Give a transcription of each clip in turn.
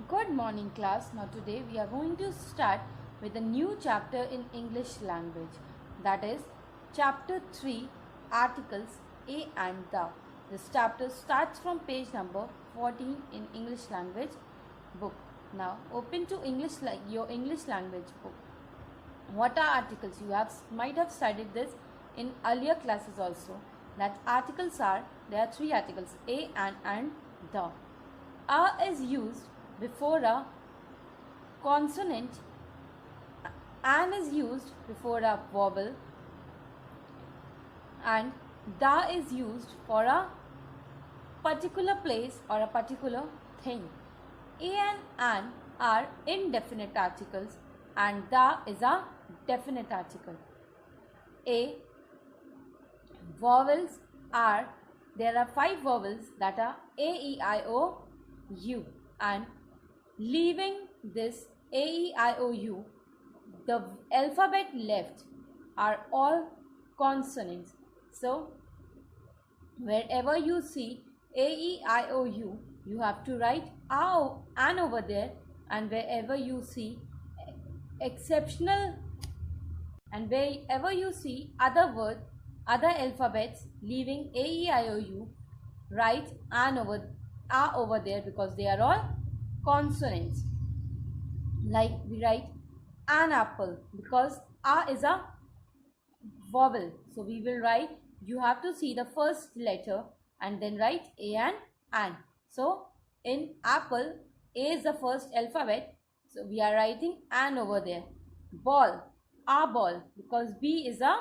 Good morning class. Now today we are going to start with a new chapter in English language, that is chapter 3, articles a and the. This chapter starts from page number 14 in English language book. Now open to your English language book. What are articles? You might have studied this in earlier classes also. That articles are, there are three articles, a and the. A is used before a consonant, an is used before a vowel, and the is used for a particular place or a particular thing. A and an are indefinite articles and the is a definite article. A vowels are, there are 5 vowels that are A, E, I, O, U, and leaving this A, E, I, O, U, the alphabet left are all consonants. So wherever you see A, E, I, O, U, you have to write an over there, and wherever you see exceptional, and wherever you see other word, other alphabets leaving A, E, I, O, U, write an over there, because they are all consonants. Like we write an apple because A is a vowel, so we will write, you have to see the first letter and then write A and an. So in apple, A is the first alphabet, so we are writing an over there. Ball, a ball, because B is a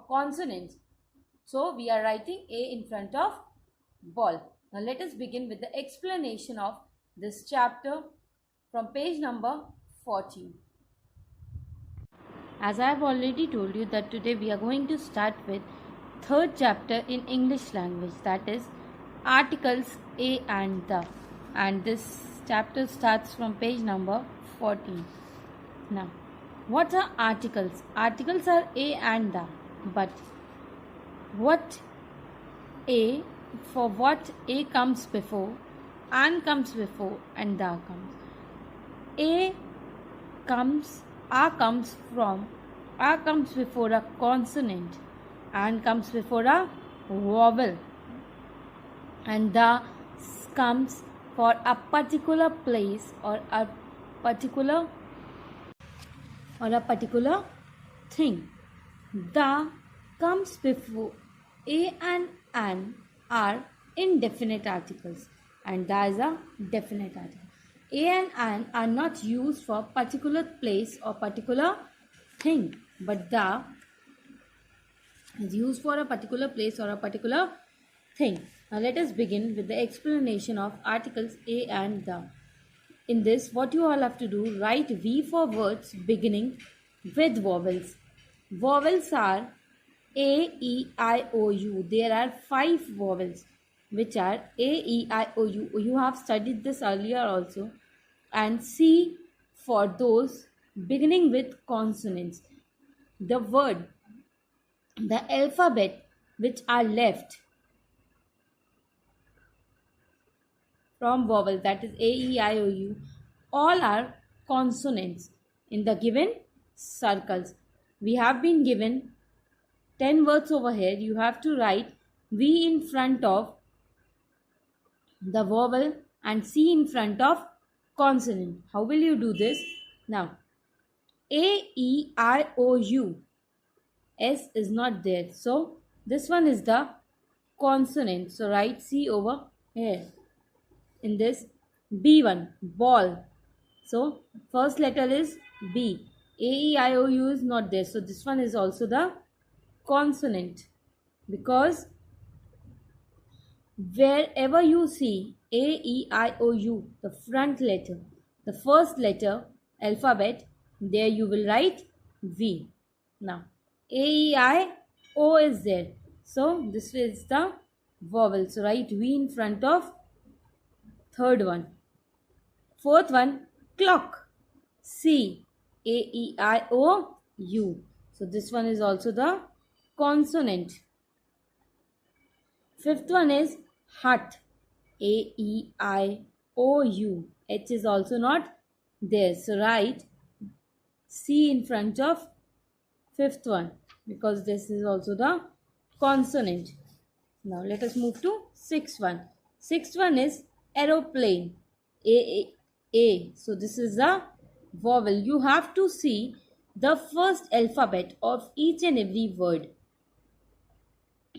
consonant, so we are writing A in front of ball. Now let us begin with the explanation of this chapter from page number 14. As I have already told you that today we are going to start with third chapter in English language, that is articles a and the, and this chapter starts from page number 14. Now what are articles? Articles are a and the, but what a, for what a comes before, an comes before, and the comes. A comes before a consonant, and comes before a vowel, and the comes for a particular place or a particular thing. The comes before a and an are indefinite articles, and the is a definite article. A and an are not used for particular place or particular thing, but the is used for a particular place or a particular thing. Now let us begin with the explanation of articles a and the. In this, what you all have to do, write V for words beginning with vowels. Vowels are A, E, I, O, U. There are 5 vowels which are A, E, I, O, U. You have studied this earlier also. And C for those beginning with consonants. The word, the alphabet which are left from vowel, that is A, E, I, O, U, all are consonants in the given circles. We have been given 10 words over here. You have to write V in front of the vowel and C in front of consonant. How will you do this? Now, A, E, I, O, U. S is not there. So, this one is the consonant. So, write C over here. In this, B1, ball. So, first letter is B. A, E, I, O, U is not there. So, this one is also the consonant, because wherever you see A, E, I, O, U, the front letter, the first letter alphabet, there you will write V. Now A, E, I, O is there, so this is the vowel, so write V in front of third one. Fourth one, clock, C, A, E, I, O, U, so this one is also the consonant. Fifth one is hut, A, E, I, O, U. H is also not there. So write C in front of fifth one because this is also the consonant. Now let us move to sixth one. Sixth one is aeroplane. A. So this is a vowel. You have to see the first alphabet of each and every word.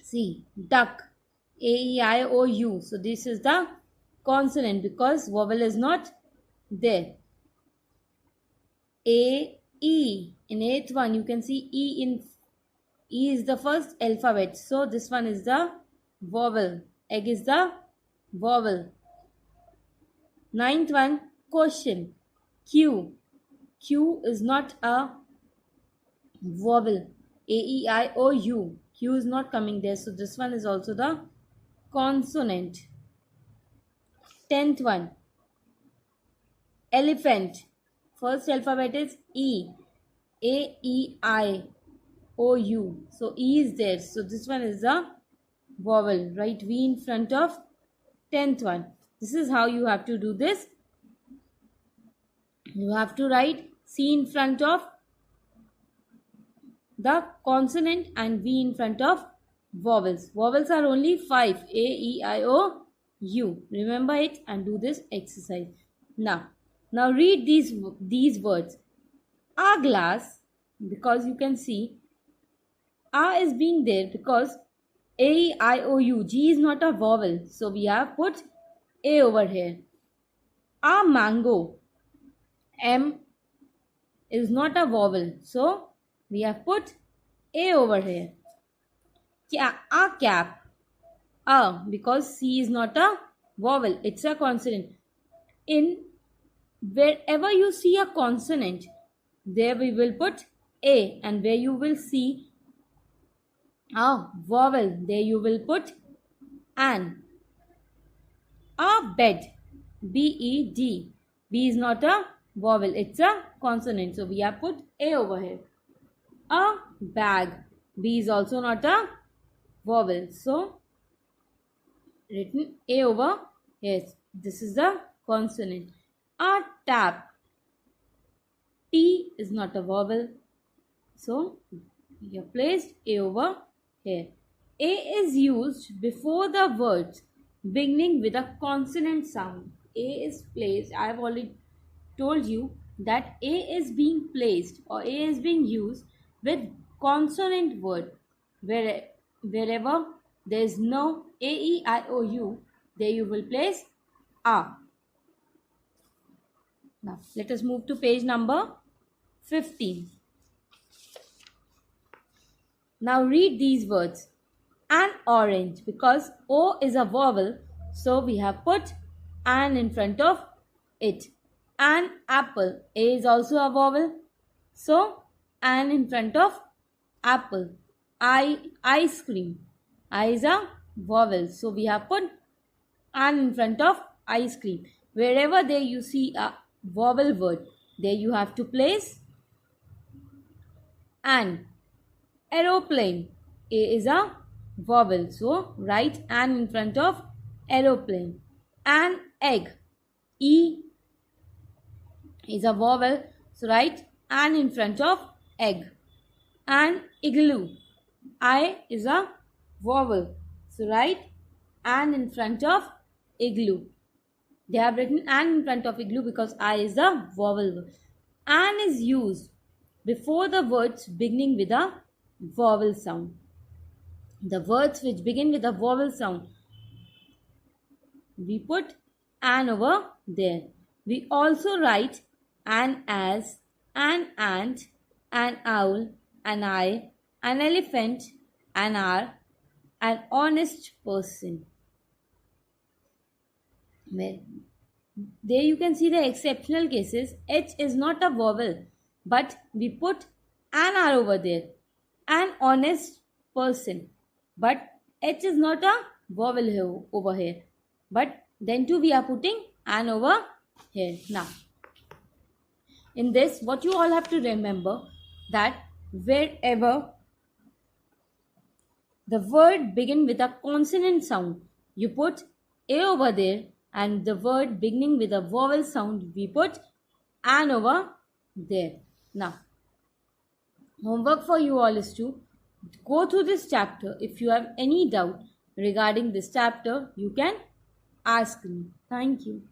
See, duck. A-E-I-O-U. So this is the consonant because vowel is not there. A-E. In eighth one, you can see E is the first alphabet. So this one is the vowel. Egg is the vowel. Ninth one, question. Q. Q is not a vowel. A-E-I-O-U. Q is not coming there. So this one is also the consonant. Tenth one, elephant. First alphabet is E. A-E-I-O-U. So E is there. So this one is the vowel. Write V in front of 10th one. This is how you have to do this. You have to write C in front of the consonant and V in front of vowels. Vowels are only 5. A-E-I-O-U. Remember it and do this exercise. Now read these words. A glass, because you can see A is being there because A-E-I-O-U. G is not a vowel. So we have put A over here. A mango. M is not a vowel. So we have put A over here. A cap. A, because C is not a vowel. It's a consonant. In wherever you see a consonant, there we will put A, and where you will see a vowel, there you will put an. A bed. B-E-D. B is not a vowel, it's a consonant. So we have put A over here. A bag. B is also not a vowel. So written A over here. This is the consonant. A tap. T is not a vowel. So you have placed A over here. A is used before the words beginning with a consonant sound. A is placed. I have already told you that A is being placed or A is being used with consonant word. Wherever there is no A-E-I-O-U, there you will place A. Now let us move to page number 15. Now read these words. An orange, because O is a vowel, so we have put an in front of it. An apple. A is also a vowel, so an in front of apple. Ice cream. I is a vowel, so we have put an in front of ice cream. Wherever there you see a vowel word, there you have to place an. Aeroplane. A is a vowel, so write an in front of aeroplane. An egg. E is a vowel, so write an in front of egg. An igloo. I is a vowel, so write an in front of igloo. They have written an in front of igloo because I is a vowel. An is used before the words beginning with a vowel sound. The words which begin with a vowel sound, we put an over there. We also write an as, an ant, an owl, an eye, an elephant, an hour, an honest person. Well, there you can see the exceptional cases. H is not a vowel, but we put an R over there. An honest person, but H is not a vowel here, over here, but then too we are putting an over here. Now in this, what you all have to remember, that wherever the word begin with a consonant sound, you put A over there, and the word beginning with a vowel sound, we put an over there. Now, homework for you all is to go through this chapter. If you have any doubt regarding this chapter, you can ask me. Thank you.